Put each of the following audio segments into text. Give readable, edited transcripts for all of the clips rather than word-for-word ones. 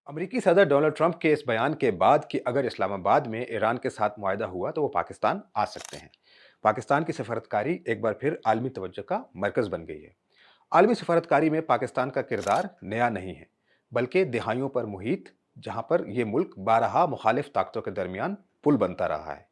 अमेरिकी सदर Donald Trump के इस बयान के बाद कि अगर इस्लामाबाद में ईरान के साथ मुआहदा हुआ तो वो पाकिस्तान आ सकते हैं। पाकिस्तान की सफारतकारी एक बार फिर आलमी तवज्जो का मरकज बन गई है। आलमी सफारतकारी में पाकिस्तान का किरदार नया नहीं है, बल्कि दिहाइयों पर मुहित, जहां पर यह मुल्क बारहा मुखालिफ ताकतों के दरमियान पुल बनता रहा है।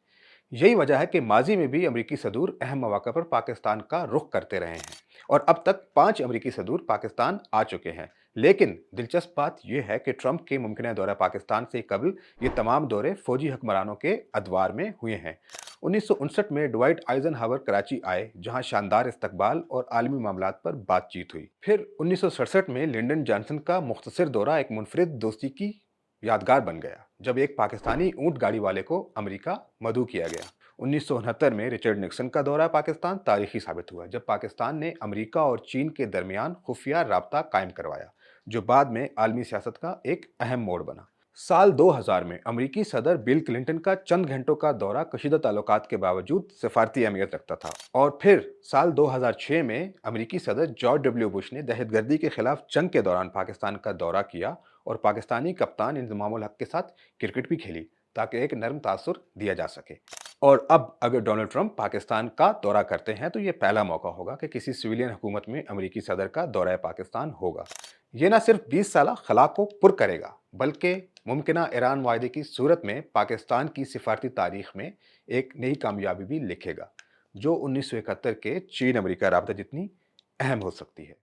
यही वजह है कि माजी में भी अमरीकी सदूर अहम मौक़ा पर पाकिस्तान का रुख करते रहे हैं और अब तक 5 अमरीकी सदूर पाकिस्तान आ चुके हैं। लेकिन दिलचस्प बात यह है कि ट्रंप के मुमकिन दौरा पाकिस्तान से कबल ये तमाम दौरे फौजी हुक्मरानों के अदवार में हुए हैं। 1959 में डवाइट आइजनहावर कराची आए, जहां शानदार इस्तकबाल और आलमी मामलात पर बातचीत हुई। फिर 1967 में लिंडन जॉनसन का मुख्तसर दौरा एक मुनफरिद दोस्ती की यादगार बन गया, जब एक पाकिस्तानी ऊंट गाड़ी वाले को अमेरिका मदऊ किया गया। 1969 में रिचर्ड निक्सन का दौरा पाकिस्तान तारीखी साबित हुआ, जब पाकिस्तान ने अमेरिका और चीन के दरमियान खुफिया राबता कायम करवाया, जो बाद में आलमी सियासत का एक अहम मोड़ बना। साल 2000 में अमेरिकी सदर बिल क्लिंटन का चंद घंटों का दौरा कशीदा ताल्लुकात के बावजूद सिफारती अहमियत रखता था। और फिर साल 2006 में अमेरिकी सदर जॉर्ज डब्ल्यू बुश ने दहशतगर्दी के खिलाफ जंग के दौरान पाकिस्तान का दौरा किया और पाकिस्तानी कप्तान इंजमामुल हक के साथ क्रिकेट भी खेली, ताकि एक नरम तासुर दिया जा सके। और अब अगर डोनाल्ड ट्रंप पाकिस्तान का दौरा करते हैं तो ये पहला मौका होगा कि किसी सिविलियन हुकूमत में अमेरिकी सदर का दौरा पाकिस्तान होगा। ये ना सिर्फ 20 साल खला को पुर करेगा, बल्कि मुमकिन ईरान वायदे की सूरत में पाकिस्तान की सिफारती तारीख में एक नई कामयाबी भी लिखेगा, जो 1971 के चीन अमेरिका राबता जितनी अहम हो सकती है।